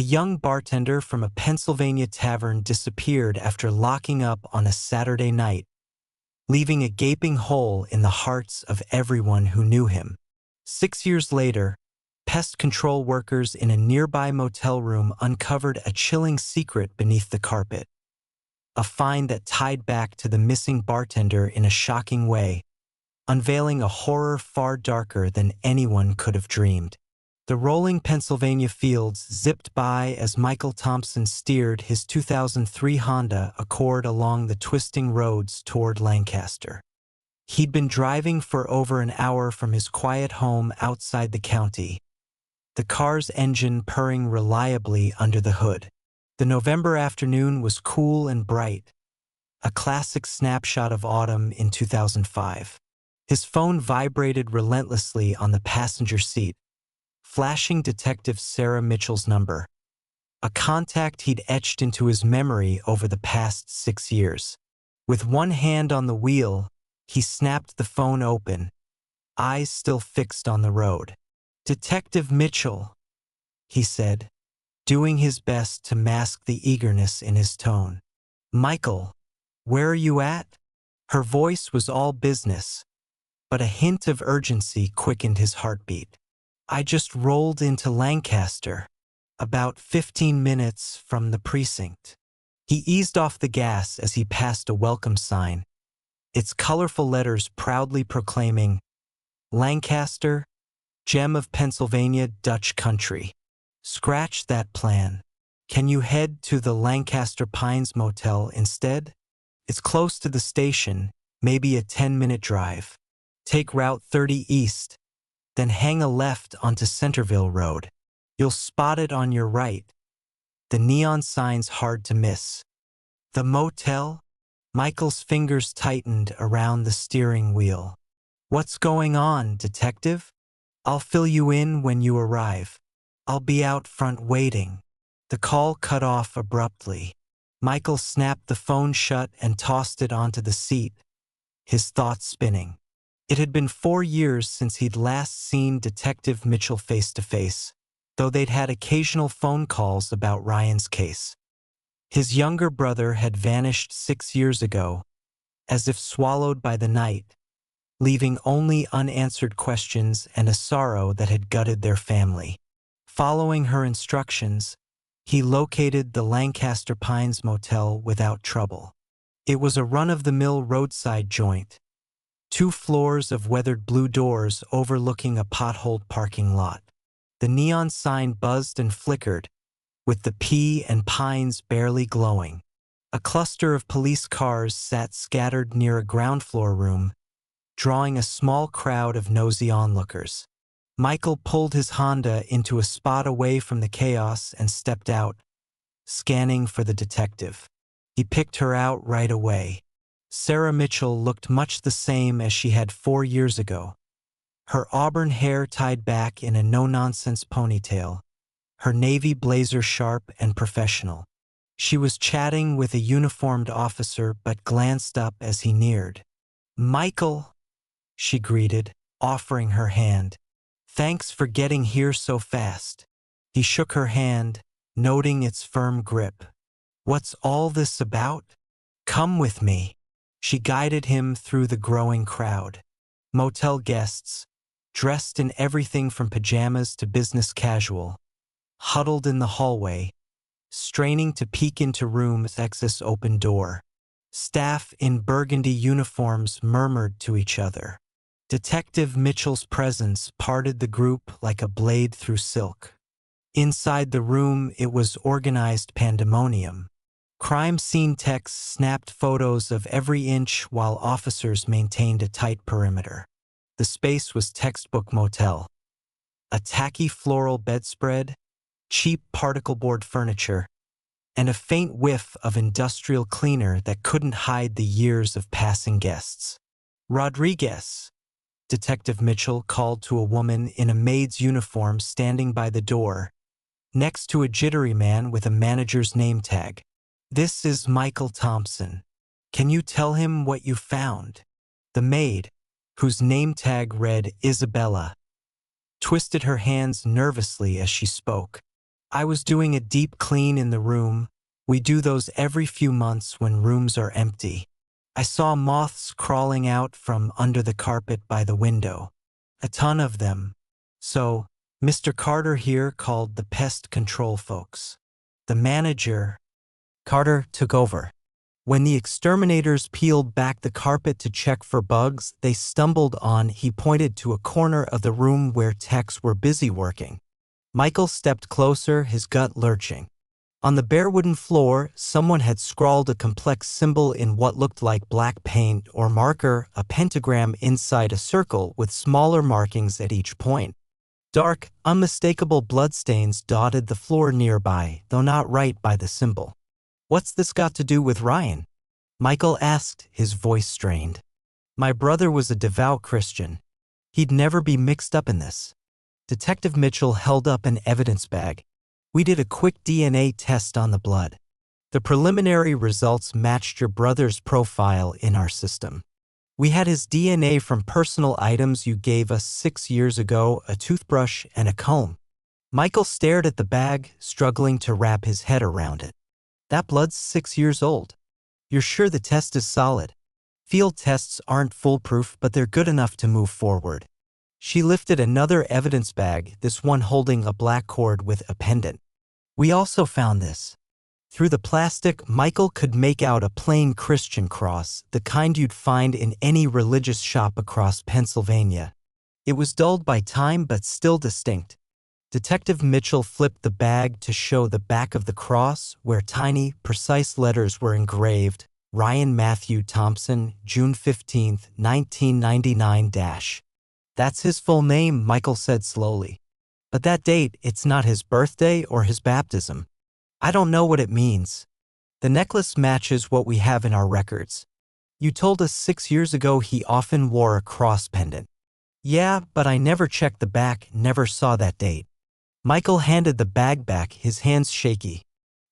A young bartender from a Pennsylvania tavern disappeared after locking up on a Saturday night, leaving a gaping hole in the hearts of everyone who knew him. 6 years later, pest control workers in a nearby motel room uncovered a chilling secret beneath the carpet. A find that tied back to the missing bartender in a shocking way, unveiling a horror far darker than anyone could have dreamed. The rolling Pennsylvania fields zipped by as Michael Thompson steered his 2003 Honda Accord along the twisting roads toward Lancaster. He'd been driving for over an hour from his quiet home outside the county, the car's engine purring reliably under the hood. The November afternoon was cool and bright, a classic snapshot of autumn in 2005. His phone vibrated relentlessly on the passenger seat, flashing Detective Sarah Mitchell's number, a contact he'd etched into his memory over the past 6 years. With one hand on the wheel, he snapped the phone open, eyes still fixed on the road. "Detective Mitchell," he said, doing his best to mask the eagerness in his tone. "Michael, where are you at?" Her voice was all business, but a hint of urgency quickened his heartbeat. "I just rolled into Lancaster, about 15 minutes from the precinct." He eased off the gas as he passed a welcome sign, its colorful letters proudly proclaiming, "Lancaster, gem of Pennsylvania, Dutch country. Scratch that plan. Can you head to the Lancaster Pines Motel instead? It's close to the station, maybe a 10-minute drive. Take Route 30 east, then hang a left onto Centerville Road. You'll spot it on your right. The neon sign's hard to miss." "The motel?" Michael's fingers tightened around the steering wheel. "What's going on, detective?" "I'll fill you in when you arrive. I'll be out front waiting." The call cut off abruptly. Michael snapped the phone shut and tossed it onto the seat, his thoughts spinning. It had been 4 years since he'd last seen Detective Mitchell face to face, though they'd had occasional phone calls about Ryan's case. His younger brother had vanished 6 years ago, as if swallowed by the night, leaving only unanswered questions and a sorrow that had gutted their family. Following her instructions, he located the Lancaster Pines Motel without trouble. It was a run-of-the-mill roadside joint, 2 floors of weathered blue doors overlooking a potholed parking lot. The neon sign buzzed and flickered, with the P and Pines barely glowing. A cluster of police cars sat scattered near a ground floor room, drawing a small crowd of nosy onlookers. Michael pulled his Honda into a spot away from the chaos and stepped out, scanning for the detective. He picked her out right away. Sarah Mitchell looked much the same as she had 4 years ago. Her auburn hair tied back in a no-nonsense ponytail, her navy blazer sharp and professional. She was chatting with a uniformed officer but glanced up as he neared. "Michael," she greeted, offering her hand. "Thanks for getting here so fast." He shook her hand, noting its firm grip. "What's all this about?" "Come with me." She guided him through the growing crowd. Motel guests, dressed in everything from pajamas to business casual, huddled in the hallway, straining to peek into rooms' access open door. Staff in burgundy uniforms murmured to each other. Detective Mitchell's presence parted the group like a blade through silk. Inside the room, it was organized pandemonium. Crime scene techs snapped photos of every inch while officers maintained a tight perimeter. The space was textbook motel. A tacky floral bedspread, cheap particle board furniture, and a faint whiff of industrial cleaner that couldn't hide the years of passing guests. "Rodriguez," Detective Mitchell called to a woman in a maid's uniform standing by the door, next to a jittery man with a manager's name tag. "This is Michael Thompson. Can you tell him what you found?" The maid, whose name tag read Isabella, twisted her hands nervously as she spoke. I was doing a deep clean in the room. We do those every few months when rooms are empty. I saw moths crawling out from under the carpet by the window. A ton of them. So, Mr. Carter here called the pest control folks. The manager, Carter, took over. When the exterminators peeled back the carpet to check for bugs they stumbled on, he pointed to a corner of the room where techs were busy working. Michael stepped closer, his gut lurching. On the bare wooden floor, someone had scrawled a complex symbol in what looked like black paint or marker, a pentagram inside a circle with smaller markings at each point. Dark, unmistakable bloodstains dotted the floor nearby, though not right by the symbol. "What's this got to do with Ryan?" Michael asked, his voice strained. "My brother was a devout Christian. He'd never be mixed up in this." Detective Mitchell held up an evidence bag. "We did a quick DNA test on the blood. The preliminary results matched your brother's profile in our system. We had his DNA from personal items you gave us 6 years ago, a toothbrush and a comb." Michael stared at the bag, struggling to wrap his head around it. "That blood's 6 years old. You're sure the test is solid?" "Field tests aren't foolproof, but they're good enough to move forward." She lifted another evidence bag, this one holding a black cord with a pendant. "We also found this." Through the plastic, Michael could make out a plain Christian cross, the kind you'd find in any religious shop across Pennsylvania. It was dulled by time but still distinct. Detective Mitchell flipped the bag to show the back of the cross, where tiny, precise letters were engraved. "Ryan Matthew Thompson, June 15, 1999-." "That's his full name," Michael said slowly. "But that date, it's not his birthday or his baptism." "I don't know what it means." "The necklace matches what we have in our records. You told us 6 years ago he often wore a cross pendant." "Yeah, but I never checked the back, never saw that date." Michael handed the bag back, his hands shaky.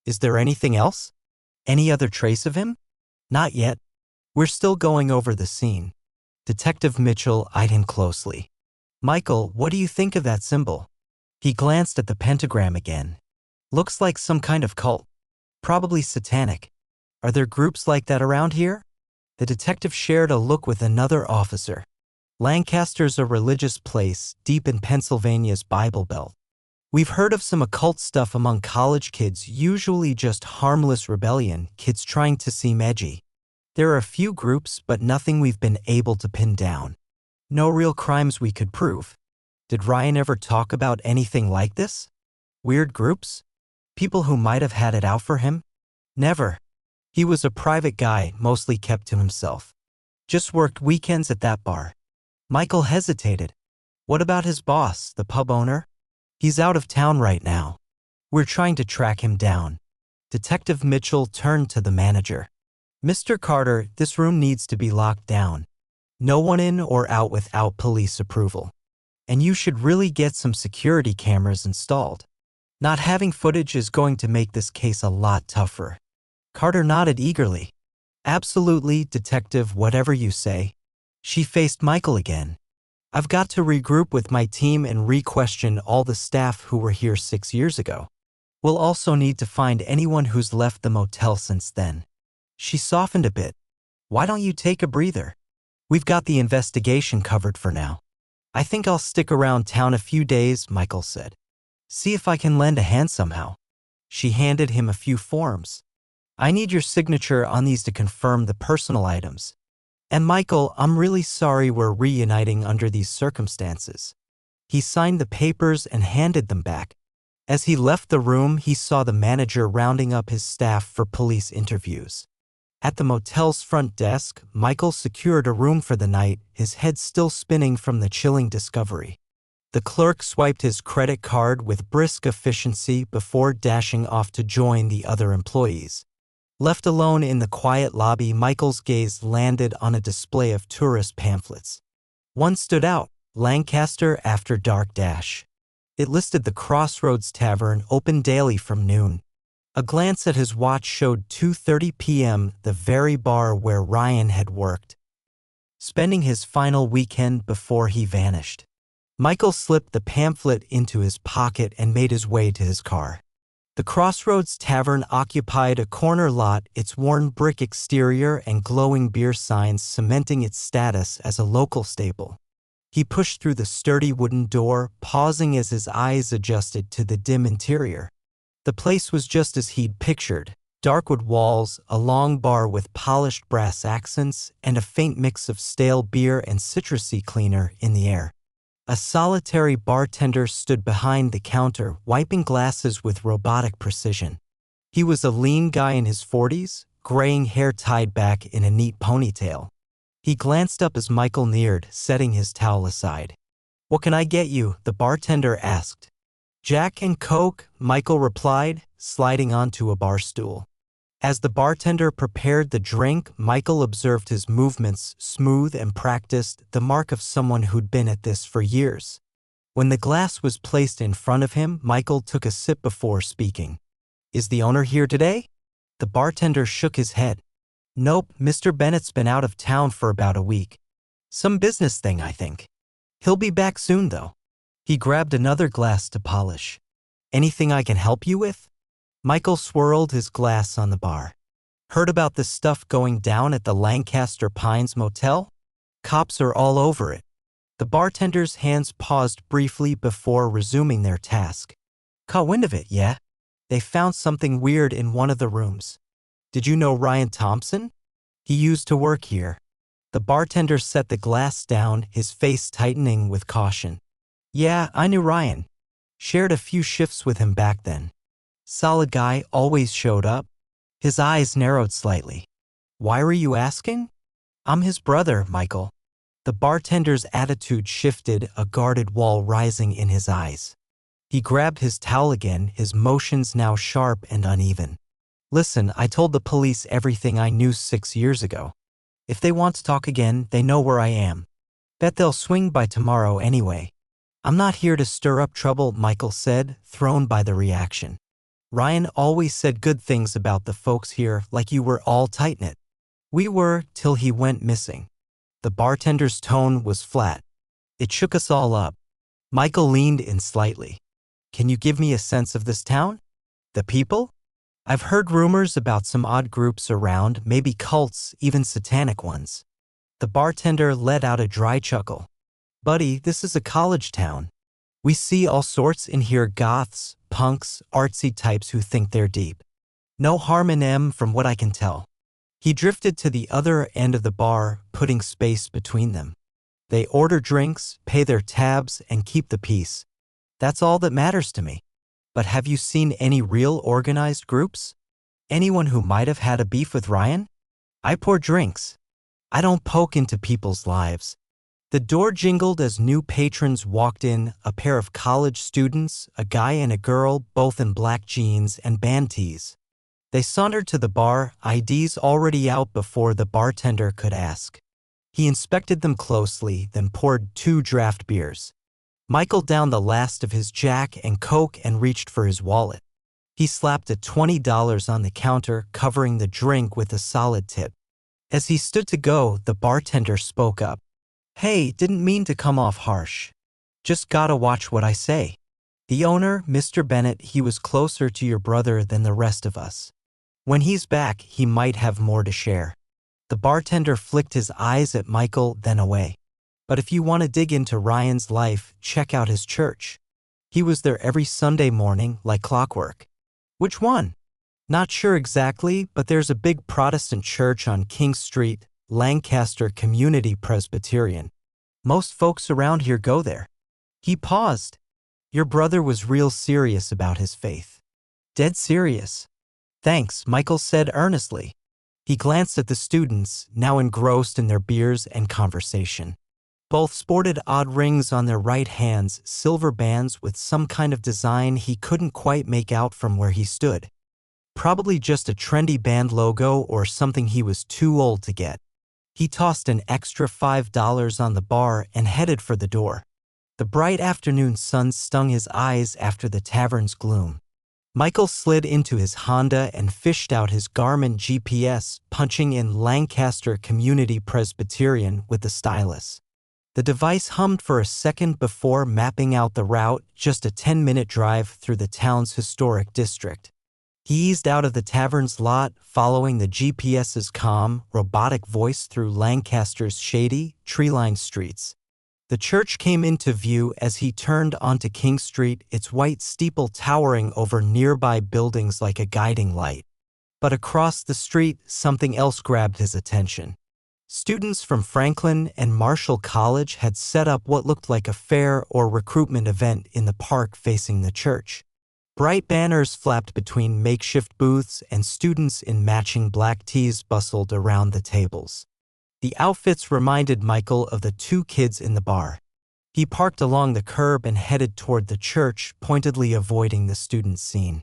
"Is there anything else? Any other trace of him?" "Not yet. We're still going over the scene." Detective Mitchell eyed him closely. "Michael, what do you think of that symbol?" He glanced at the pentagram again. "Looks like some kind of cult. Probably satanic. Are there groups like that around here?" The detective shared a look with another officer. "Lancaster's a religious place, deep in Pennsylvania's Bible Belt. We've heard of some occult stuff among college kids, usually just harmless rebellion, kids trying to seem edgy. There are a few groups, but nothing we've been able to pin down. No real crimes we could prove." "Did Ryan ever talk about anything like this? Weird groups? People who might have had it out for him?" "Never. He was a private guy, mostly kept to himself. Just worked weekends at that bar." Michael hesitated. "What about his boss, the pub owner?" "He's out of town right now. We're trying to track him down." Detective Mitchell turned to the manager. "Mr. Carter, this room needs to be locked down. No one in or out without police approval. And you should really get some security cameras installed. Not having footage is going to make this case a lot tougher." Carter nodded eagerly. "Absolutely, Detective, whatever you say." She faced Michael again. "I've got to regroup with my team and re-question all the staff who were here 6 years ago. We'll also need to find anyone who's left the motel since then." She softened a bit. "Why don't you take a breather? We've got the investigation covered for now." "I think I'll stick around town a few days," Michael said. "See if I can lend a hand somehow." She handed him a few forms. "I need your signature on these to confirm the personal items. And Michael, I'm really sorry we're reuniting under these circumstances." He signed the papers and handed them back. As he left the room, he saw the manager rounding up his staff for police interviews. At the motel's front desk, Michael secured a room for the night, his head still spinning from the chilling discovery. The clerk swiped his credit card with brisk efficiency before dashing off to join the other employees. Left alone in the quiet lobby, Michael's gaze landed on a display of tourist pamphlets. One stood out, Lancaster After Dark Dash. It listed the Crossroads Tavern, open daily from noon. A glance at his watch showed 2:30 p.m., the very bar where Ryan had worked, spending his final weekend before he vanished. Michael slipped the pamphlet into his pocket and made his way to his car. The Crossroads Tavern occupied a corner lot, its worn brick exterior and glowing beer signs cementing its status as a local staple. He pushed through the sturdy wooden door, pausing as his eyes adjusted to the dim interior. The place was just as he'd pictured. Dark wood walls, a long bar with polished brass accents, and a faint mix of stale beer and citrusy cleaner in the air. A solitary bartender stood behind the counter, wiping glasses with robotic precision. He was a lean guy in his 40s, graying hair tied back in a neat ponytail. He glanced up as Michael neared, setting his towel aside. "What can I get you?" the bartender asked. "Jack and Coke," Michael replied, sliding onto a bar stool. As the bartender prepared the drink, Michael observed his movements, smooth and practiced, the mark of someone who'd been at this for years. When the glass was placed in front of him, Michael took a sip before speaking. "Is the owner here today?" The bartender shook his head. "Nope, Mr. Bennett's been out of town for about a week. Some business thing, I think. He'll be back soon, though." He grabbed another glass to polish. "Anything I can help you with?" Michael swirled his glass on the bar. "Heard about this stuff going down at the Lancaster Pines Motel? Cops are all over it." The bartender's hands paused briefly before resuming their task. "Caught wind of it, yeah? They found something weird in one of the rooms. Did you know Ryan Thompson? He used to work here." The bartender set the glass down, his face tightening with caution. "Yeah, I knew Ryan. Shared a few shifts with him back then. Solid guy, always showed up." His eyes narrowed slightly. "Why were you asking?" "I'm his brother, Michael." The bartender's attitude shifted, a guarded wall rising in his eyes. He grabbed his towel again, his motions now sharp and uneven. "Listen, I told the police everything I knew 6 years ago. If they want to talk again, they know where I am. Bet they'll swing by tomorrow anyway." "I'm not here to stir up trouble," Michael said, thrown by the reaction. "Ryan always said good things about the folks here, like you were all tight-knit." "We were, till he went missing." The bartender's tone was flat. "It shook us all up." Michael leaned in slightly. "Can you give me a sense of this town? The people? I've heard rumors about some odd groups around, maybe cults, even satanic ones." The bartender let out a dry chuckle. "Buddy, this is a college town. We see all sorts in here, goths, punks, artsy types who think they're deep. No harm in them from what I can tell." He drifted to the other end of the bar, putting space between them. "They order drinks, pay their tabs, and keep the peace. That's all that matters to me. But have you seen any real organized groups? Anyone who might have had a beef with Ryan? I pour drinks. I don't poke into people's lives." The door jingled as new patrons walked in, a pair of college students, a guy and a girl, both in black jeans and band tees. They sauntered to the bar, IDs already out before the bartender could ask. He inspected them closely, then poured 2 draft beers. Michael downed the last of his Jack and Coke and reached for his wallet. He slapped a $20 on the counter, covering the drink with a solid tip. As he stood to go, the bartender spoke up. "Hey, didn't mean to come off harsh. Just gotta watch what I say. The owner, Mr. Bennett, he was closer to your brother than the rest of us. When he's back, he might have more to share." The bartender flicked his eyes at Michael, then away. "But if you want to dig into Ryan's life, check out his church. He was there every Sunday morning, like clockwork." "Which one?" "Not sure exactly, but there's a big Protestant church on King Street, Lancaster Community Presbyterian. Most folks around here go there." He paused. "Your brother was real serious about his faith." "Dead serious." "Thanks," Michael said earnestly. He glanced at the students, now engrossed in their beers and conversation. Both sported odd rings on their right hands, silver bands with some kind of design he couldn't quite make out from where he stood. Probably just a trendy band logo or something he was too old to get. He tossed an extra $5 on the bar and headed for the door. The bright afternoon sun stung his eyes after the tavern's gloom. Michael slid into his Honda and fished out his Garmin GPS, punching in Lancaster Community Presbyterian with the stylus. The device hummed for a second before mapping out the route, just a 10-minute drive through the town's historic district. He eased out of the tavern's lot, following the GPS's calm, robotic voice through Lancaster's shady, tree-lined streets. The church came into view as he turned onto King Street, its white steeple towering over nearby buildings like a guiding light. But across the street, something else grabbed his attention. Students from Franklin and Marshall College had set up what looked like a fair or recruitment event in the park facing the church. Bright banners flapped between makeshift booths, and students in matching black tees bustled around the tables. The outfits reminded Michael of the two kids in the bar. He parked along the curb and headed toward the church, pointedly avoiding the student scene.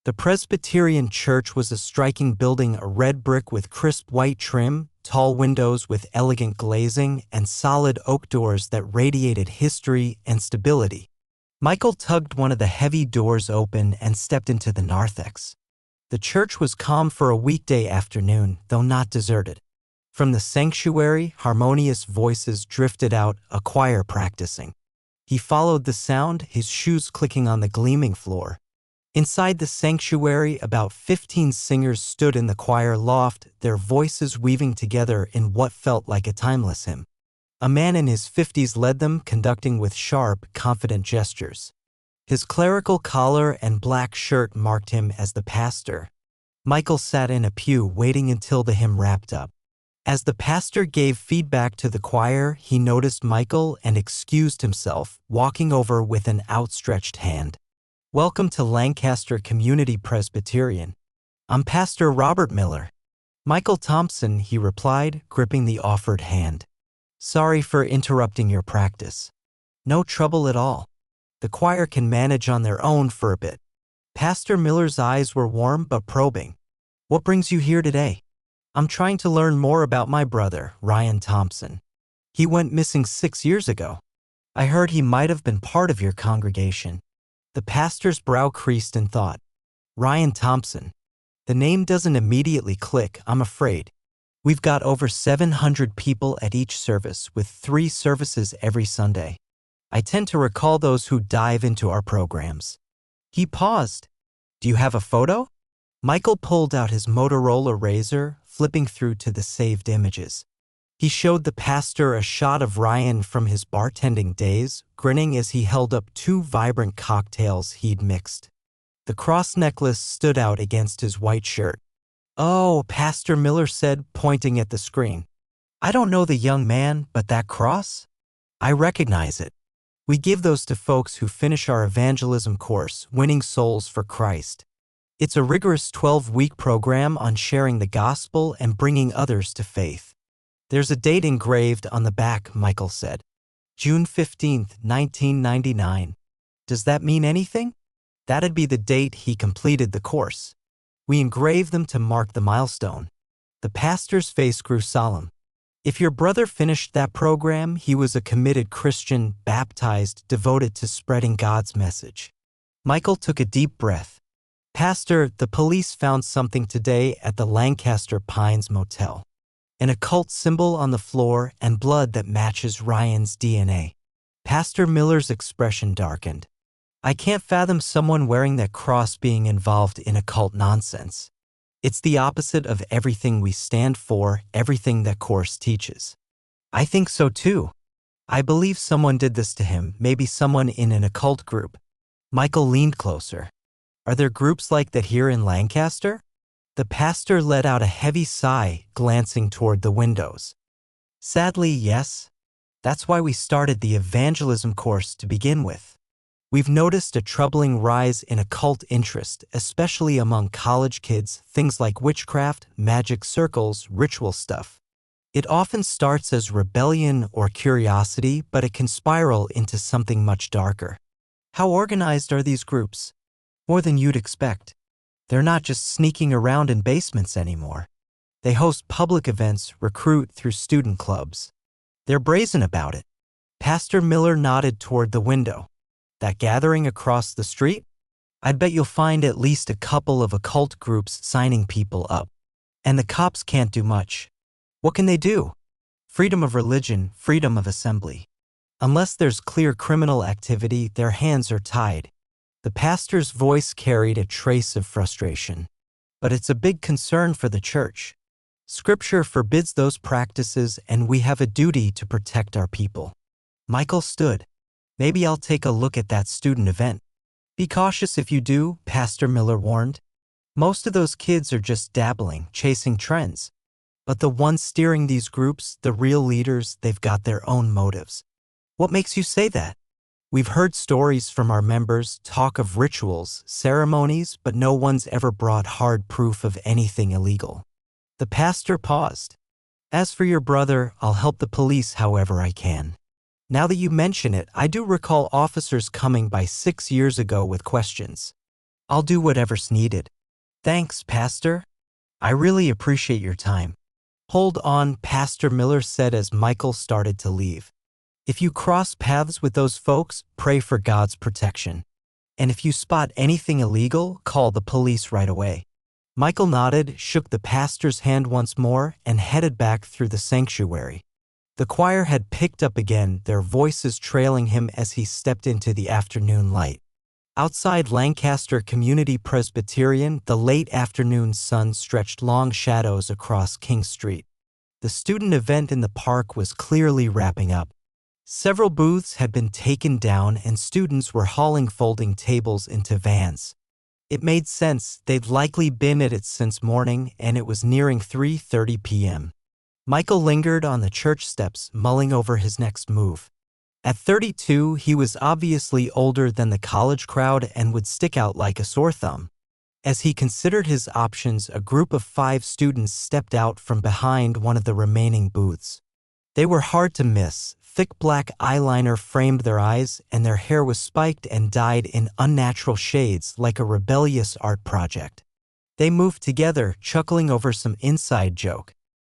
The Presbyterian church was a striking building, a red brick with crisp white trim, tall windows with elegant glazing, and solid oak doors that radiated history and stability. Michael tugged one of the heavy doors open and stepped into the narthex. The church was calm for a weekday afternoon, though not deserted. From the sanctuary, harmonious voices drifted out, a choir practicing. He followed the sound, his shoes clicking on the gleaming floor. Inside the sanctuary, about 15 singers stood in the choir loft, their voices weaving together in what felt like a timeless hymn. A man in his 50s led them, conducting with sharp, confident gestures. His clerical collar and black shirt marked him as the pastor. Michael sat in a pew, waiting until the hymn wrapped up. As the pastor gave feedback to the choir, he noticed Michael and excused himself, walking over with an outstretched hand. "Welcome to Lancaster Community Presbyterian. I'm Pastor Robert Miller." "Michael Thompson," he replied, gripping the offered hand. "Sorry for interrupting your practice." "No trouble at all. The choir can manage on their own for a bit." Pastor Miller's eyes were warm but probing. "What brings you here today?" "I'm trying to learn more about my brother, Ryan Thompson. He went missing 6 years ago. I heard he might have been part of your congregation." The pastor's brow creased in thought. "Ryan Thompson. The name doesn't immediately click, I'm afraid. We've got over 700 people at each service, with 3 services every Sunday. I tend to recall those who dive into our programs." He paused. "Do you have a photo?" Michael pulled out his Motorola Razr, flipping through to the saved images. He showed the pastor a shot of Ryan from his bartending days, grinning as he held up 2 vibrant cocktails he'd mixed. The cross necklace stood out against his white shirt. "Oh," Pastor Miller said, pointing at the screen. "I don't know the young man, but that cross? I recognize it. We give those to folks who finish our evangelism course, Winning Souls for Christ. It's a rigorous 12-week program on sharing the gospel and bringing others to faith." "There's a date engraved on the back," Michael said. "June 15th, 1999. Does that mean anything?" "That'd be the date he completed the course. We engraved them to mark the milestone." The pastor's face grew solemn. "If your brother finished that program, he was a committed Christian, baptized, devoted to spreading God's message." Michael took a deep breath. "Pastor, the police found something today at the Lancaster Pines Motel. An occult symbol on the floor and blood that matches Ryan's DNA." Pastor Miller's expression darkened. "I can't fathom someone wearing that cross being involved in occult nonsense. It's the opposite of everything we stand for, everything that course teaches." "I think so too. I believe someone did this to him, maybe someone in an occult group." Michael leaned closer. "Are there groups like that here in Lancaster?" The pastor let out a heavy sigh, glancing toward the windows. "Sadly, yes. That's why we started the evangelism course to begin with. We've noticed a troubling rise in occult interest, especially among college kids, things like witchcraft, magic circles, ritual stuff. It often starts as rebellion or curiosity, but it can spiral into something much darker." "How organized are these groups?" "More than you'd expect. They're not just sneaking around in basements anymore. They host public events, recruit through student clubs. They're brazen about it." Pastor Miller nodded toward the window. "That gathering across the street? I'd bet you'll find at least a couple of occult groups signing people up. And the cops can't do much. What can they do? Freedom of religion, freedom of assembly. Unless there's clear criminal activity, their hands are tied. The pastor's voice carried a trace of frustration. But it's a big concern for the church. Scripture forbids those practices, and we have a duty to protect our people. Michael stood. Maybe I'll take a look at that student event. Be cautious if you do, Pastor Miller warned. Most of those kids are just dabbling, chasing trends. But the ones steering these groups, the real leaders, they've got their own motives. What makes you say that? We've heard stories from our members, talk of rituals, ceremonies, but no one's ever brought hard proof of anything illegal. The pastor paused. As for your brother, I'll help the police however I can. Now that you mention it, I do recall officers coming by 6 years ago with questions. I'll do whatever's needed. Thanks, Pastor. I really appreciate your time. Hold on, Pastor Miller said as Michael started to leave. If you cross paths with those folks, pray for God's protection. And if you spot anything illegal, call the police right away. Michael nodded, shook the pastor's hand once more, and headed back through the sanctuary. The choir had picked up again, their voices trailing him as he stepped into the afternoon light. Outside Lancaster Community Presbyterian, the late afternoon sun stretched long shadows across King Street. The student event in the park was clearly wrapping up. Several booths had been taken down and students were hauling folding tables into vans. It made sense, they'd likely been at it since morning, and it was nearing 3:30 p.m. Michael lingered on the church steps, mulling over his next move. At 32, he was obviously older than the college crowd and would stick out like a sore thumb. As he considered his options, a group of 5 students stepped out from behind one of the remaining booths. They were hard to miss. Thick black eyeliner framed their eyes, and their hair was spiked and dyed in unnatural shades like a rebellious art project. They moved together, chuckling over some inside joke.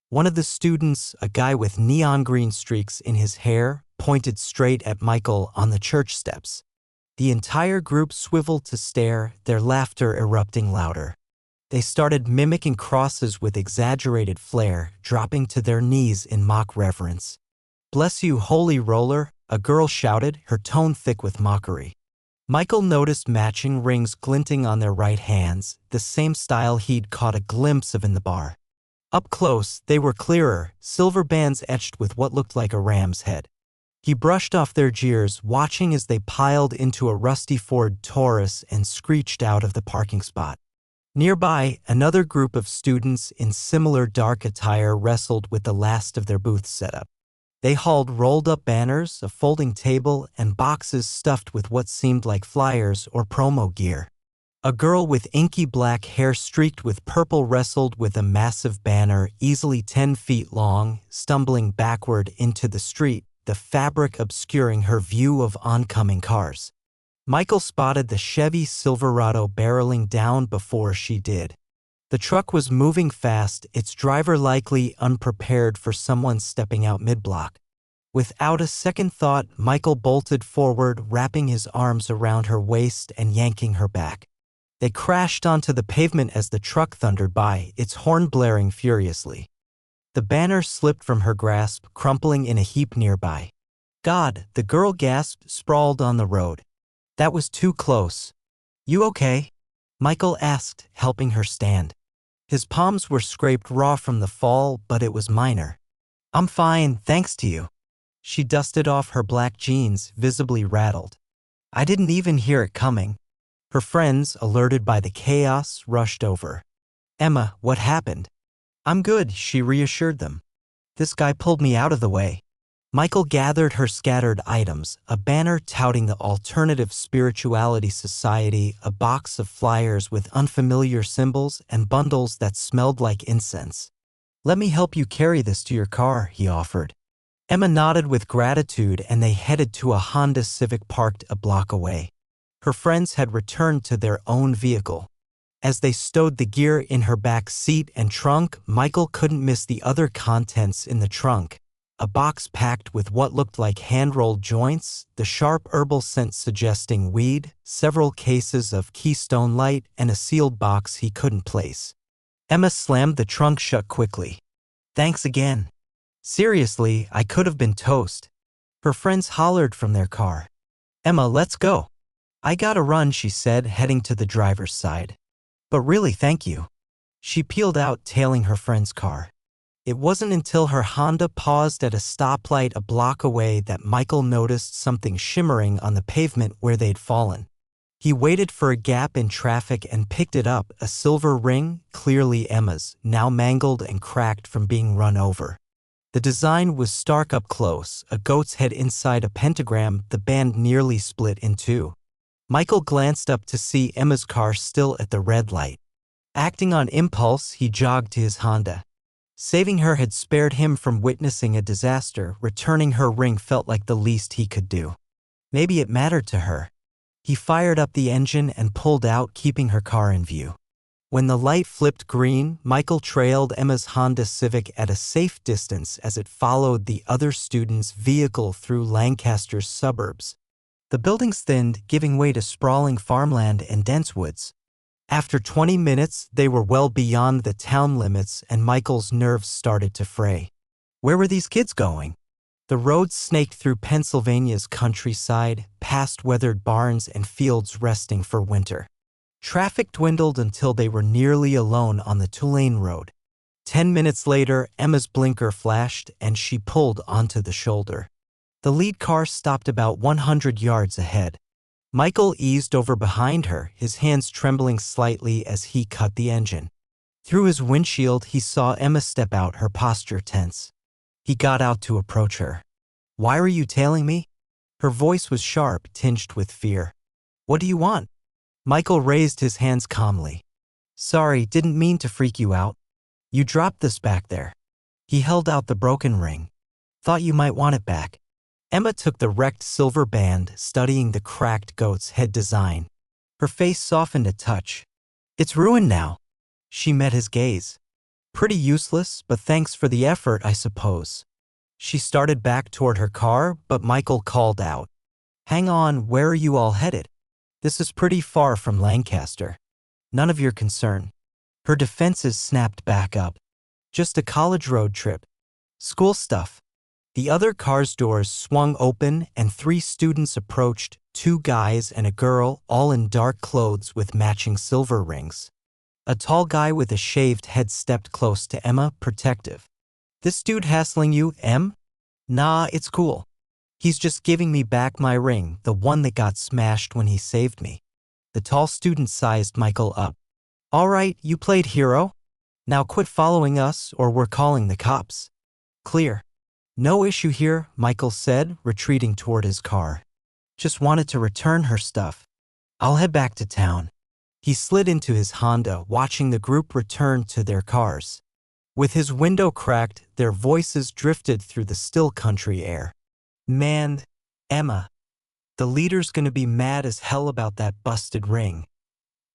One of the students, a guy with neon green streaks in his hair, pointed straight at Michael on the church steps. The entire group swiveled to stare, their laughter erupting louder. They started mimicking crosses with exaggerated flair, dropping to their knees in mock reverence. "Bless you, holy roller," a girl shouted, her tone thick with mockery. Michael noticed matching rings glinting on their right hands, the same style he'd caught a glimpse of in the bar. Up close, they were clearer, silver bands etched with what looked like a ram's head. He brushed off their jeers, watching as they piled into a rusty Ford Taurus and screeched out of the parking spot. Nearby, another group of students in similar dark attire wrestled with the last of their booth setup. They hauled rolled-up banners, a folding table, and boxes stuffed with what seemed like flyers or promo gear. A girl with inky black hair streaked with purple wrestled with a massive banner easily 10 feet long, stumbling backward into the street, the fabric obscuring her view of oncoming cars. Michael spotted the Chevy Silverado barreling down before she did. The truck was moving fast, its driver likely unprepared for someone stepping out mid-block. Without a second thought, Michael bolted forward, wrapping his arms around her waist and yanking her back. They crashed onto the pavement as the truck thundered by, its horn blaring furiously. The banner slipped from her grasp, crumpling in a heap nearby. "God," the girl gasped, sprawled on the road. "That was too close." "You okay?" Michael asked, helping her stand. His palms were scraped raw from the fall, but it was minor. "I'm fine, thanks to you." She dusted off her black jeans, visibly rattled. "I didn't even hear it coming." Her friends, alerted by the chaos, rushed over. "Emma, what happened?" "I'm good," she reassured them. "This guy pulled me out of the way." Michael gathered her scattered items, a banner touting the Alternative Spirituality Society, a box of flyers with unfamiliar symbols, and bundles that smelled like incense. "Let me help you carry this to your car," he offered. Emma nodded with gratitude, and they headed to a Honda Civic parked a block away. Her friends had returned to their own vehicle. As they stowed the gear in her back seat and trunk, Michael couldn't miss the other contents in the trunk. A box packed with what looked like hand-rolled joints, the sharp herbal scent suggesting weed, several cases of Keystone Light, and a sealed box he couldn't place. Emma slammed the trunk shut quickly. "Thanks again. Seriously, I could have been toast." Her friends hollered from their car. "Emma, let's go." "I gotta run," she said, heading to the driver's side. "But really, thank you." She peeled out, tailing her friend's car. It wasn't until her Honda paused at a stoplight a block away that Michael noticed something shimmering on the pavement where they'd fallen. He waited for a gap in traffic and picked it up, a silver ring, clearly Emma's, now mangled and cracked from being run over. The design was stark up close, a goat's head inside a pentagram, the band nearly split in two. Michael glanced up to see Emma's car still at the red light. Acting on impulse, he jogged to his Honda. Saving her had spared him from witnessing a disaster. Returning her ring felt like the least he could do. Maybe it mattered to her. He fired up the engine and pulled out, keeping her car in view. When the light flipped green, Michael trailed Emma's Honda Civic at a safe distance as it followed the other student's vehicle through Lancaster's suburbs. The buildings thinned, giving way to sprawling farmland and dense woods. After 20 minutes, they were well beyond the town limits, and Michael's nerves started to fray. Where were these kids going? The road snaked through Pennsylvania's countryside, past weathered barns and fields resting for winter. Traffic dwindled until they were nearly alone on the Tulane Road. 10 minutes later, Emma's blinker flashed and she pulled onto the shoulder. The lead car stopped about 100 yards ahead. Michael eased over behind her, his hands trembling slightly as he cut the engine. Through his windshield, he saw Emma step out, her posture tense. He got out to approach her. "Why are you tailing me?" Her voice was sharp, tinged with fear. "What do you want?" Michael raised his hands calmly. "Sorry, didn't mean to freak you out. You dropped this back there." He held out the broken ring. "Thought you might want it back." Emma took the wrecked silver band, studying the cracked goat's head design. Her face softened a touch. "It's ruined now." She met his gaze. "Pretty useless, but thanks for the effort, I suppose." She started back toward her car, but Michael called out. "Hang on, where are you all headed? This is pretty far from Lancaster." "None of your concern." Her defenses snapped back up. "Just a college road trip. School stuff." The other car's doors swung open and 3 students approached, 2 guys and a girl, all in dark clothes with matching silver rings. A tall guy with a shaved head stepped close to Emma, protective. "This dude hassling you, Em?" "Nah, it's cool. He's just giving me back my ring, the one that got smashed when he saved me." The tall student sized Michael up. "All right, you played hero. Now quit following us or we're calling the cops." "Clear." "No issue here," Michael said, retreating toward his car. "Just wanted to return her stuff. I'll head back to town." He slid into his Honda, watching the group return to their cars. With his window cracked, their voices drifted through the still country air. "Man, Emma, the leader's gonna be mad as hell about that busted ring,"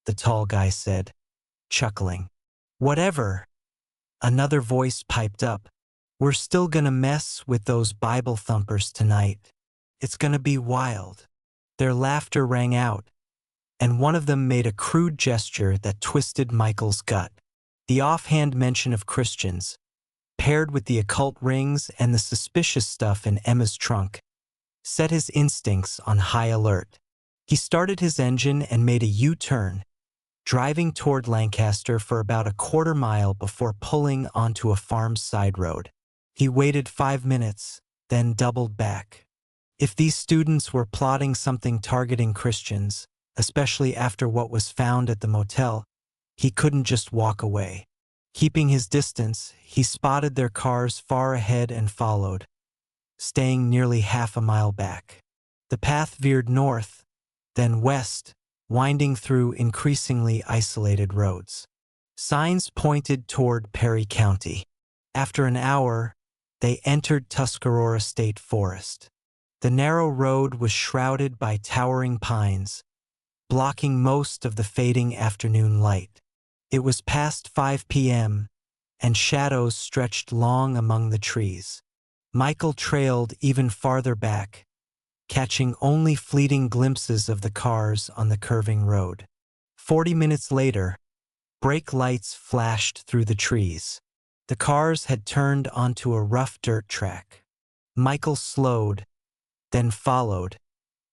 the tall guy said, chuckling. "Whatever," another voice piped up. "We're still gonna mess with those Bible thumpers tonight. It's gonna be wild." Their laughter rang out, and one of them made a crude gesture that twisted Michael's gut. The offhand mention of Christians, paired with the occult rings and the suspicious stuff in Emma's trunk, set his instincts on high alert. He started his engine and made a U-turn, driving toward Lancaster for about a quarter mile before pulling onto a farm side road. He waited 5 minutes, then doubled back. If these students were plotting something targeting Christians, especially after what was found at the motel, he couldn't just walk away. Keeping his distance, he spotted their cars far ahead and followed, staying nearly half a mile back. The path veered north, then west, winding through increasingly isolated roads. Signs pointed toward Perry County. After an hour, they entered Tuscarora State Forest. The narrow road was shrouded by towering pines, blocking most of the fading afternoon light. It was past 5 p.m., and shadows stretched long among the trees. Michael trailed even farther back, catching only fleeting glimpses of the cars on the curving road. 40 minutes later, brake lights flashed through the trees. The cars had turned onto a rough dirt track. Michael slowed, then followed,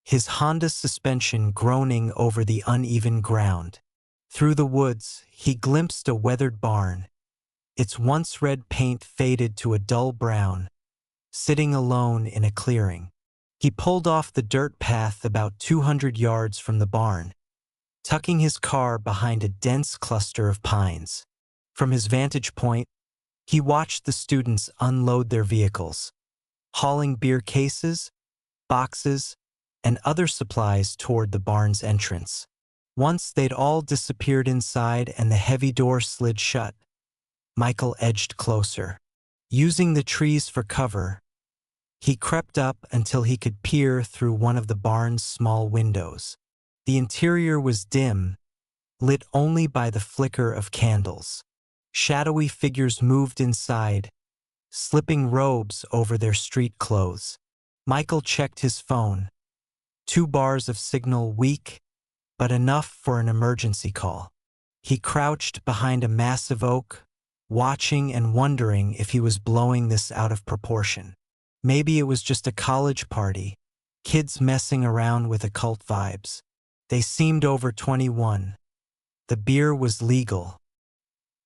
his Honda suspension groaning over the uneven ground. Through the woods, he glimpsed a weathered barn, its once red paint faded to a dull brown, sitting alone in a clearing. He pulled off the dirt path about 200 yards from the barn, tucking his car behind a dense cluster of pines. From his vantage point, he watched the students unload their vehicles, hauling beer cases, boxes, and other supplies toward the barn's entrance. Once they'd all disappeared inside and the heavy door slid shut, Michael edged closer. Using the trees for cover, he crept up until he could peer through one of the barn's small windows. The interior was dim, lit only by the flicker of candles. Shadowy figures moved inside, slipping robes over their street clothes. Michael checked his phone. 2 bars of signal, weak, but enough for an emergency call. He crouched behind a massive oak, watching and wondering if he was blowing this out of proportion. Maybe it was just a college party, kids messing around with occult vibes. They seemed over 21. The beer was legal.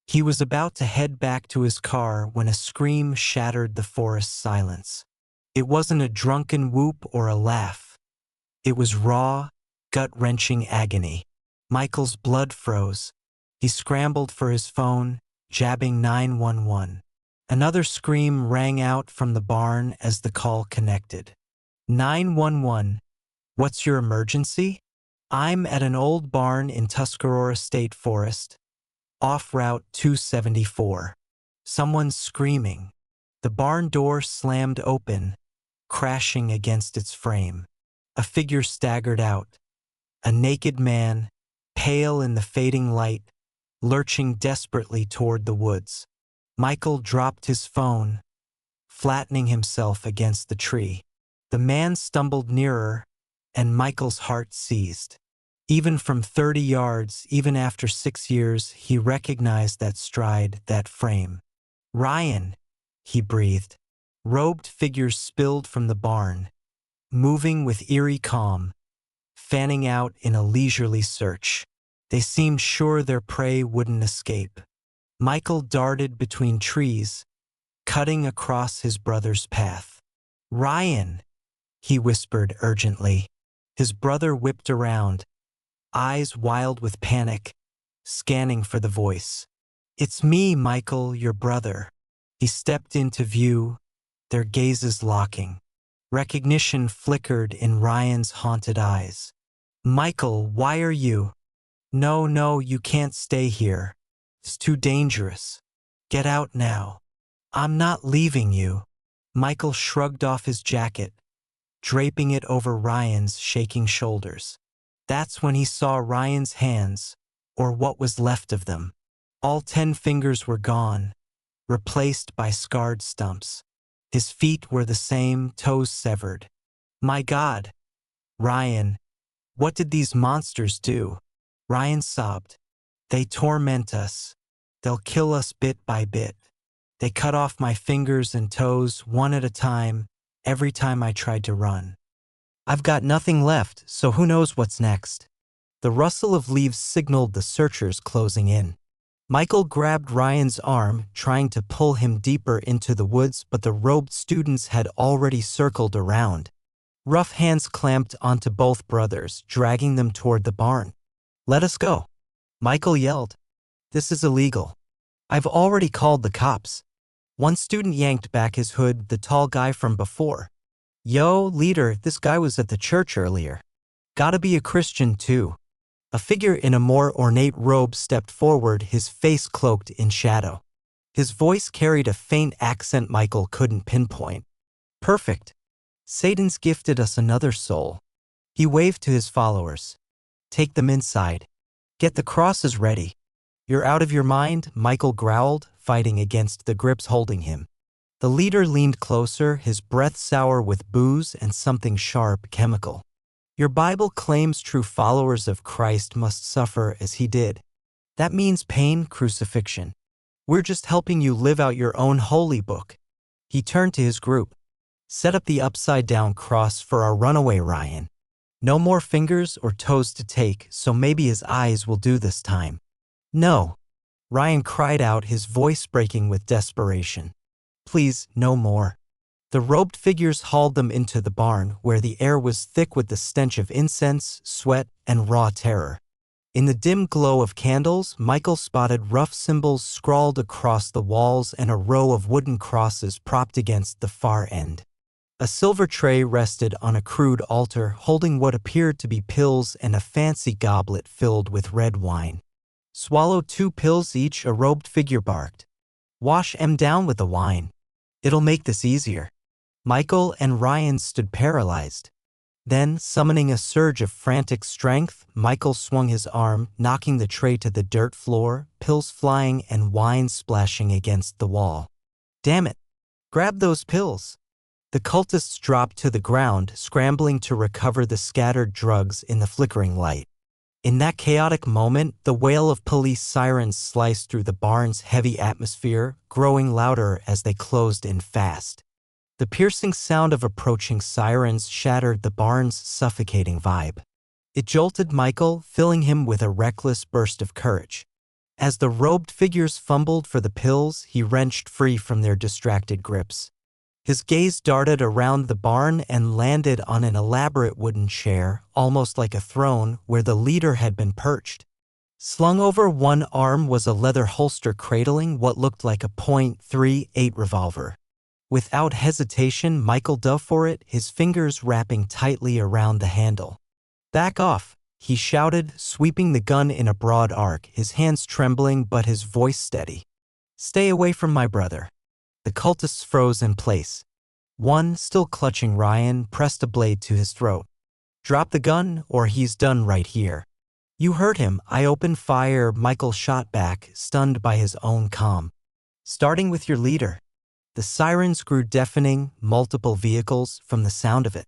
He was about to head back to his car when a scream shattered the forest's silence. It wasn't a drunken whoop or a laugh. It was raw, gut-wrenching agony. Michael's blood froze. He scrambled for his phone, jabbing 911. Another scream rang out from the barn as the call connected. 911, what's your emergency? I'm at an old barn in Tuscarora State Forest, off Route 274. Someone's screaming. The barn door slammed open, crashing against its frame. A figure staggered out. A naked man, pale in the fading light, lurching desperately toward the woods. Michael dropped his phone, flattening himself against the tree. The man stumbled nearer, and Michael's heart seized. Even from 30 yards, even after 6 years, he recognized that stride, that frame. Ryan, he breathed. Robed figures spilled from the barn, moving with eerie calm, fanning out in a leisurely search. They seemed sure their prey wouldn't escape. Michael darted between trees, cutting across his brother's path. Ryan, he whispered urgently. His brother whipped around, eyes wild with panic, scanning for the voice. It's me, Michael, your brother. He stepped into view, their gazes locking. Recognition flickered in Ryan's haunted eyes. Michael, why are you? No, you can't stay here. It's too dangerous. Get out now. I'm not leaving you. Michael shrugged off his jacket, draping it over Ryan's shaking shoulders. That's when he saw Ryan's hands, or what was left of them. All 10 fingers were gone, replaced by scarred stumps. His feet were the same, toes severed. My God, Ryan, what did these monsters do? Ryan sobbed. They torment us. They'll kill us bit by bit. They cut off my fingers and toes one at a time, every time I tried to run. I've got nothing left, so who knows what's next. The rustle of leaves signaled the searchers closing in. Michael grabbed Ryan's arm, trying to pull him deeper into the woods, but the robed students had already circled around. Rough hands clamped onto both brothers, dragging them toward the barn. Let us go, Michael yelled. This is illegal. I've already called the cops. One student yanked back his hood, the tall guy from before. Yo, leader, this guy was at the church earlier. Gotta be a Christian too. A figure in a more ornate robe stepped forward, his face cloaked in shadow. His voice carried a faint accent Michael couldn't pinpoint. Perfect. Satan's gifted us another soul. He waved to his followers. Take them inside. Get the crosses ready. You're out of your mind, Michael growled, fighting against the grips holding him. The leader leaned closer, his breath sour with booze and something sharp, chemical. Your Bible claims true followers of Christ must suffer as he did. That means pain, crucifixion. We're just helping you live out your own holy book. He turned to his group. Set up the upside-down cross for our runaway Ryan. No more fingers or toes to take, so maybe his eyes will do this time. No, Ryan cried out, his voice breaking with desperation. Please, no more. The robed figures hauled them into the barn, where the air was thick with the stench of incense, sweat, and raw terror. In the dim glow of candles, Michael spotted rough symbols scrawled across the walls and a row of wooden crosses propped against the far end. A silver tray rested on a crude altar, holding what appeared to be pills and a fancy goblet filled with red wine. Swallow 2 pills each, a robed figure barked. Wash 'em down with the wine. It'll make this easier. Michael and Ryan stood paralyzed. Then, summoning a surge of frantic strength, Michael swung his arm, knocking the tray to the dirt floor, pills flying and wine splashing against the wall. Damn it! Grab those pills! The cultists dropped to the ground, scrambling to recover the scattered drugs in the flickering light. In that chaotic moment, the wail of police sirens sliced through the barn's heavy atmosphere, growing louder as they closed in fast. The piercing sound of approaching sirens shattered the barn's suffocating vibe. It jolted Michael, filling him with a reckless burst of courage. As the robed figures fumbled for the pills, he wrenched free from their distracted grips. His gaze darted around the barn and landed on an elaborate wooden chair, almost like a throne, where the leader had been perched. Slung over one arm was a leather holster cradling what looked like a .38 revolver. Without hesitation, Michael dove for it, his fingers wrapping tightly around the handle. Back off, he shouted, sweeping the gun in a broad arc, his hands trembling but his voice steady. Stay away from my brother. The cultists froze in place. One, still clutching Ryan, pressed a blade to his throat. Drop the gun, or he's done right here. You heard him. I opened fire, Michael shot back, stunned by his own calm. Starting with your leader. The sirens grew deafening, multiple vehicles, from the sound of it.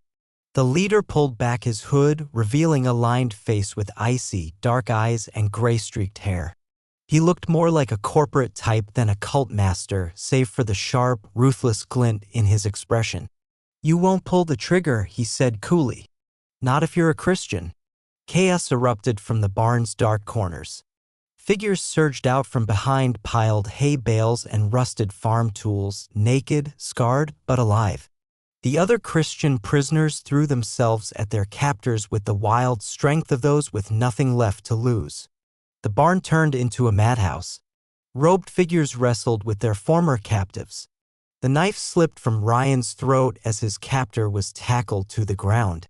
The leader pulled back his hood, revealing a lined face with icy, dark eyes and gray-streaked hair. He looked more like a corporate type than a cult master, save for the sharp, ruthless glint in his expression. You won't pull the trigger, he said coolly. Not if you're a Christian. Chaos erupted from the barn's dark corners. Figures surged out from behind piled hay bales and rusted farm tools, naked, scarred, but alive. The other Christian prisoners threw themselves at their captors with the wild strength of those with nothing left to lose. The barn turned into a madhouse. Robed figures wrestled with their former captives. The knife slipped from Ryan's throat as his captor was tackled to the ground.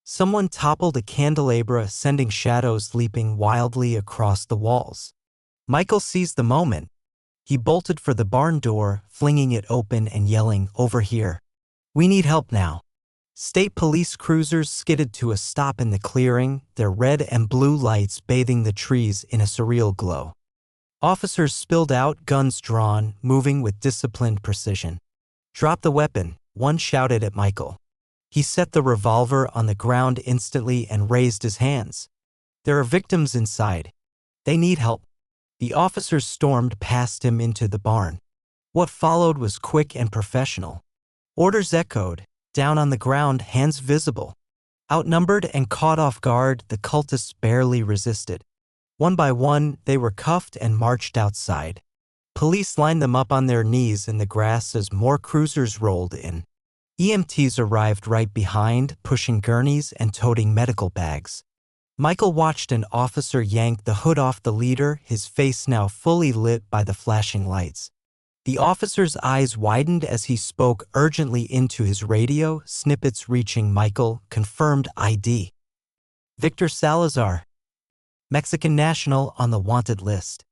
Someone toppled a candelabra, sending shadows leaping wildly across the walls. Michael seized the moment. He bolted for the barn door, flinging it open and yelling, "Over here. We need help now." State police cruisers skidded to a stop in the clearing, their red and blue lights bathing the trees in a surreal glow. Officers spilled out, guns drawn, moving with disciplined precision. "Drop the weapon," one shouted at Michael. He set the revolver on the ground instantly and raised his hands. "There are victims inside. They need help." The officers stormed past him into the barn. What followed was quick and professional. Orders echoed, down on the ground, hands visible. Outnumbered and caught off guard, the cultists barely resisted. One by one, they were cuffed and marched outside. Police lined them up on their knees in the grass as more cruisers rolled in. EMTs arrived right behind, pushing gurneys and toting medical bags. Michael watched an officer yank the hood off the leader, his face now fully lit by the flashing lights. The officer's eyes widened as he spoke urgently into his radio, snippets reaching Michael, confirmed ID. Victor Salazar, Mexican national on the wanted list.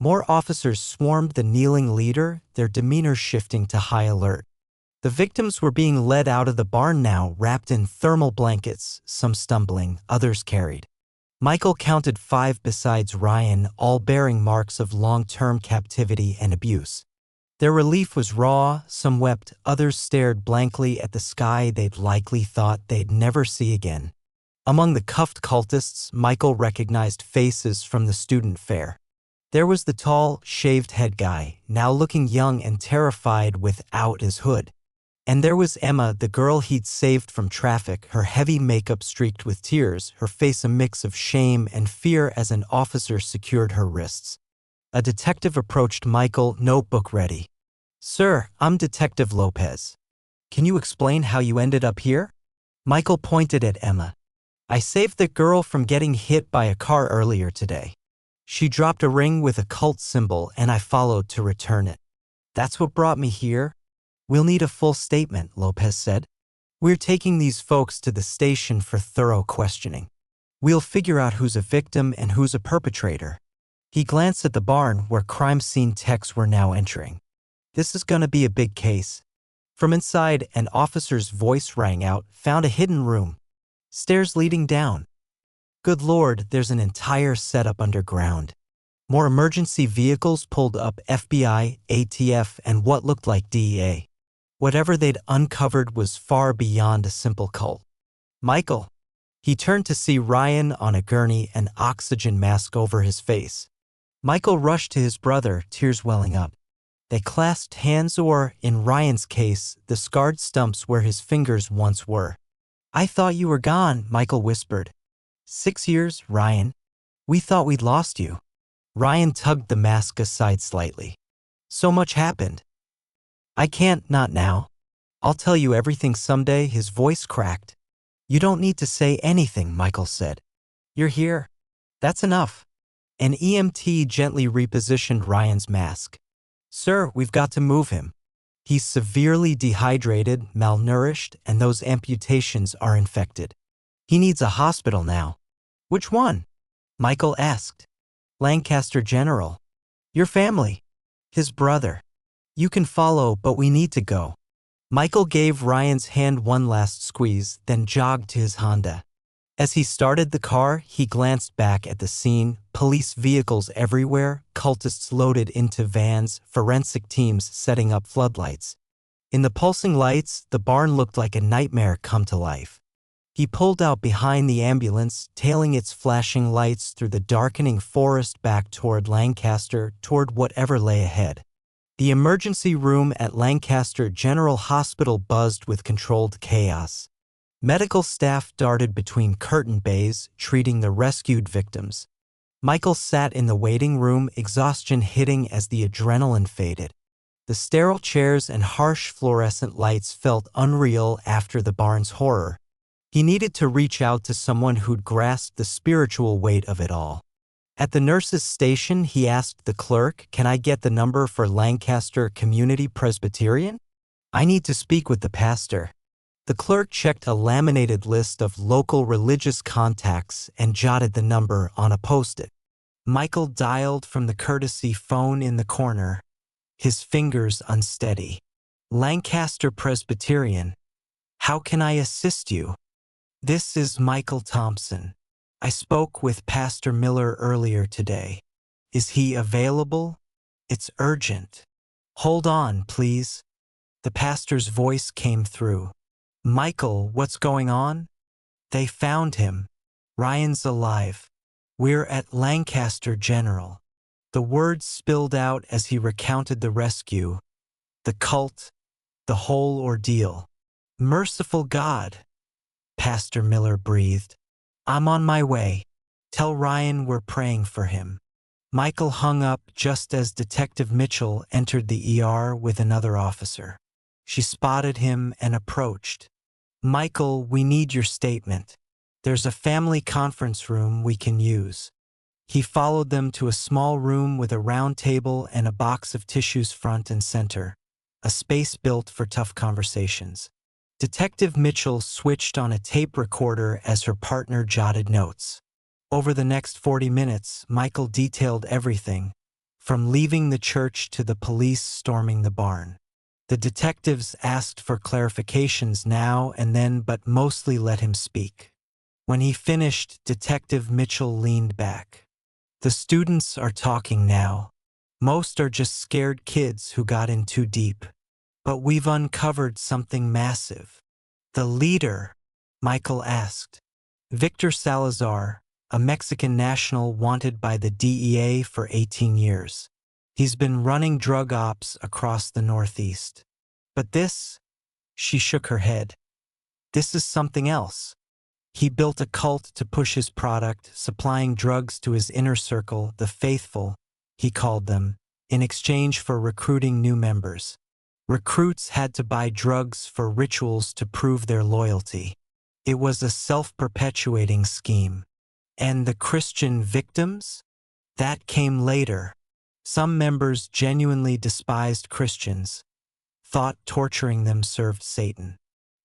More officers swarmed the kneeling leader, their demeanor shifting to high alert. The victims were being led out of the barn now, wrapped in thermal blankets, some stumbling, others carried. Michael counted 5 besides Ryan, all bearing marks of long-term captivity and abuse. Their relief was raw, some wept, others stared blankly at the sky they'd likely thought they'd never see again. Among the cuffed cultists, Michael recognized faces from the student fair. There was the tall, shaved-head guy, now looking young and terrified without his hood. And there was Emma, the girl he'd saved from traffic, her heavy makeup streaked with tears, her face a mix of shame and fear as an officer secured her wrists. A detective approached Michael, notebook ready. "Sir, I'm Detective Lopez. Can you explain how you ended up here?" Michael pointed at Emma. "I saved the girl from getting hit by a car earlier today. She dropped a ring with a cult symbol and I followed to return it. That's what brought me here." "We'll need a full statement," Lopez said. "We're taking these folks to the station for thorough questioning. We'll figure out who's a victim and who's a perpetrator." He glanced at the barn where crime scene techs were now entering. "This is gonna be a big case." From inside, an officer's voice rang out, "Found a hidden room. Stairs leading down." "Good Lord, there's an entire setup underground." More emergency vehicles pulled up, FBI, ATF, and what looked like DEA. Whatever they'd uncovered was far beyond a simple cult. "Michael." He turned to see Ryan on a gurney, an oxygen mask over his face. Michael rushed to his brother, tears welling up. They clasped hands, or, in Ryan's case, the scarred stumps where his fingers once were. "I thought you were gone," Michael whispered. 6 years, Ryan. We thought we'd lost you." Ryan tugged the mask aside slightly. "So much happened." "I can't, not now. I'll tell you everything someday," his voice cracked. "You don't need to say anything," Michael said. "You're here. That's enough." An EMT gently repositioned Ryan's mask. "Sir, we've got to move him. He's severely dehydrated, malnourished, and those amputations are infected. He needs a hospital now." "Which one?" Michael asked. "Lancaster General. Your family." "His brother. You can follow, but we need to go." Michael gave Ryan's hand one last squeeze, then jogged to his Honda. As he started the car, he glanced back at the scene, police vehicles everywhere, cultists loaded into vans, forensic teams setting up floodlights. In the pulsing lights, the barn looked like a nightmare come to life. He pulled out behind the ambulance, tailing its flashing lights through the darkening forest back toward Lancaster, toward whatever lay ahead. The emergency room at Lancaster General Hospital buzzed with controlled chaos. Medical staff darted between curtain bays, treating the rescued victims. Michael sat in the waiting room, exhaustion hitting as the adrenaline faded. The sterile chairs and harsh fluorescent lights felt unreal after the barn's horror. He needed to reach out to someone who'd grasped the spiritual weight of it all. At the nurse's station, he asked the clerk, "Can I get the number for Lancaster Community Presbyterian? I need to speak with the pastor." The clerk checked a laminated list of local religious contacts and jotted the number on a post-it. Michael dialed from the courtesy phone in the corner, his fingers unsteady. "Lancaster Presbyterian. How can I assist you?" "This is Michael Thompson. I spoke with Pastor Miller earlier today. Is he available? It's urgent." "Hold on, please." The pastor's voice came through. "Michael, what's going on?" "They found him. Ryan's alive. We're at Lancaster General." The words spilled out as he recounted the rescue, the cult, the whole ordeal. "Merciful God," Pastor Miller breathed. "I'm on my way. Tell Ryan we're praying for him." Michael hung up just as Detective Mitchell entered the ER with another officer. She spotted him and approached. "Michael, we need your statement. There's a family conference room we can use." He followed them to a small room with a round table and a box of tissues front and center, a space built for tough conversations. Detective Mitchell switched on a tape recorder as her partner jotted notes. Over the next 40 minutes, Michael detailed everything, from leaving the church to the police storming the barn. The detectives asked for clarifications now and then, but mostly let him speak. When he finished, Detective Mitchell leaned back. "The students are talking now. Most are just scared kids who got in too deep. But we've uncovered something massive." "The leader?" Michael asked. "Victor Salazar, a Mexican national wanted by the DEA for 18 years. He's been running drug ops across the Northeast. But this She shook her head. This is something else. He built a cult to push his product, supplying drugs to his inner circle, the faithful, he called them, in exchange for recruiting new members. Recruits had to buy drugs for rituals to prove their loyalty. It was a self-perpetuating scheme. And the Christian victims? That came later. Some members genuinely despised Christians, thought torturing them served Satan.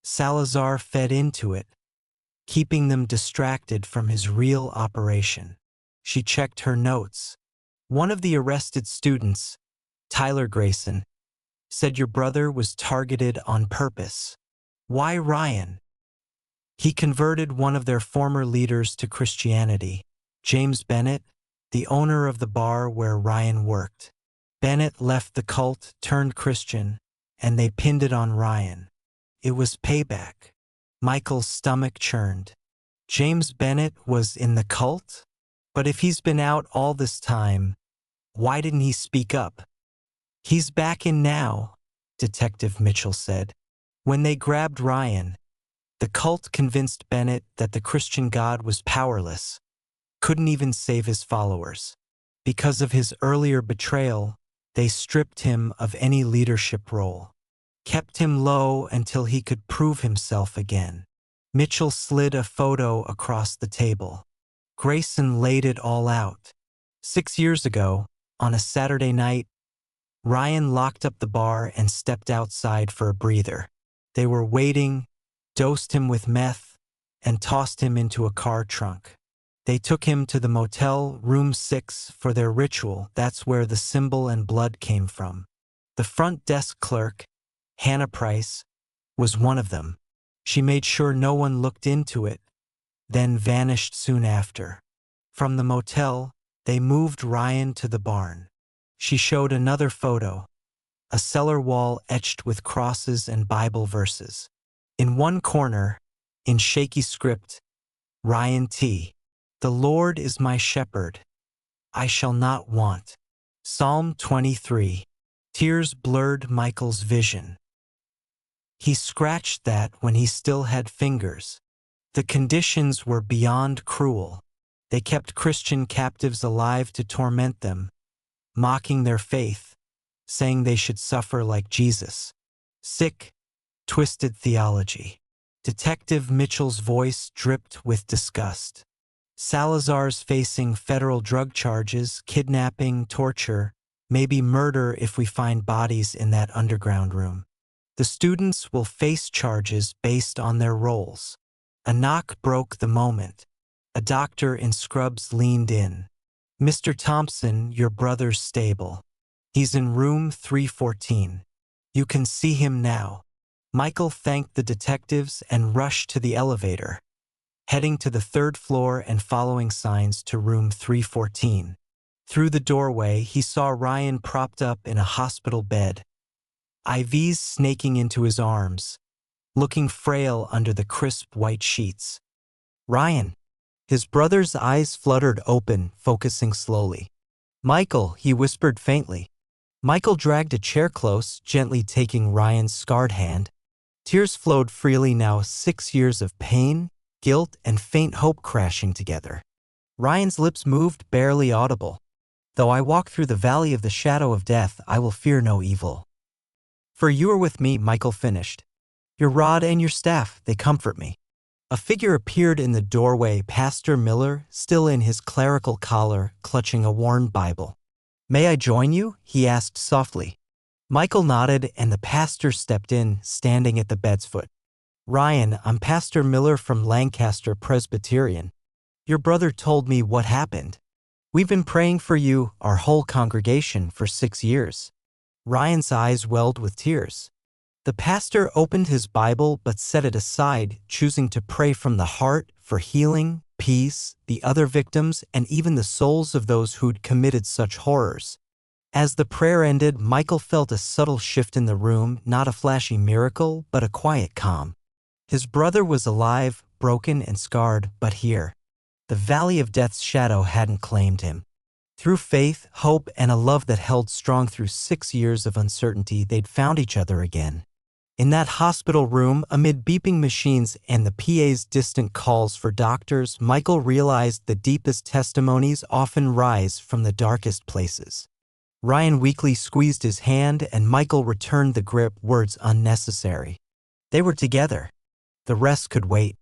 Salazar fed into it, keeping them distracted from his real operation. She checked her notes. One of the arrested students, Tyler Grayson, said your brother was targeted on purpose. Why Ryan? He converted one of their former leaders to Christianity, James Bennett, the owner of the bar where Ryan worked. Bennett left the cult, turned Christian, and they pinned it on Ryan. It was payback. Michael's stomach churned. James Bennett was in the cult? But if he's been out all this time, why didn't he speak up? He's back in now, Detective Mitchell said. When they grabbed Ryan, the cult convinced Bennett that the Christian God was powerless, couldn't even save his followers. Because of his earlier betrayal, they stripped him of any leadership role, kept him low until he could prove himself again. Mitchell slid a photo across the table. Grayson laid it all out. 6 years ago, on a Saturday night, Ryan locked up the bar and stepped outside for a breather. They were waiting, dosed him with meth, and tossed him into a car trunk. They took him to the Motel, room 6, for their ritual. That's where the symbol and blood came from. The front desk clerk, Hannah Price, was one of them. She made sure no one looked into it, then vanished soon after. From the motel, they moved Ryan to the barn. She showed another photo, a cellar wall etched with crosses and Bible verses. In one corner, in shaky script, Ryan T. The Lord is my shepherd. I shall not want. Psalm 23. Tears blurred Michael's vision. He scratched that when he still had fingers. The conditions were beyond cruel. They kept Christian captives alive to torment them, mocking their faith, saying they should suffer like Jesus. Sick, twisted theology. Detective Mitchell's voice dripped with disgust. Salazar's facing federal drug charges, kidnapping, torture, maybe murder if we find bodies in that underground room. The students will face charges based on their roles. A knock broke the moment. A doctor in scrubs leaned in. Mr. Thompson, your brother's stable. He's in room 314. You can see him now. Michael thanked the detectives and rushed to the elevator, heading to the 3rd floor and following signs to room 314. Through the doorway, he saw Ryan propped up in a hospital bed, IVs snaking into his arms, looking frail under the crisp white sheets. Ryan. His brother's eyes fluttered open, focusing slowly. Michael, he whispered faintly. Michael dragged a chair close, gently taking Ryan's scarred hand. Tears flowed freely now, 6 years of pain, guilt, and faint hope crashing together. Ryan's lips moved, barely audible. Though I walk through the valley of the shadow of death, I will fear no evil. For you are with me, Michael finished. Your rod and your staff, they comfort me. A figure appeared in the doorway, Pastor Miller, still in his clerical collar, clutching a worn Bible. May I join you? He asked softly. Michael nodded, and the pastor stepped in, standing at the bed's foot. Ryan, I'm Pastor Miller from Lancaster Presbyterian. Your brother told me what happened. We've been praying for you, our whole congregation, for 6 years. Ryan's eyes welled with tears. The pastor opened his Bible but set it aside, choosing to pray from the heart for healing, peace, the other victims, and even the souls of those who'd committed such horrors. As the prayer ended, Michael felt a subtle shift in the room, not a flashy miracle, but a quiet calm. His brother was alive, broken and scarred, but here. The valley of death's shadow hadn't claimed him. Through faith, hope, and a love that held strong through 6 years of uncertainty, they'd found each other again. In that hospital room, amid beeping machines and the PA's distant calls for doctors, Michael realized the deepest testimonies often rise from the darkest places. Ryan weakly squeezed his hand, and Michael returned the grip, words unnecessary. They were together. The rest could wait.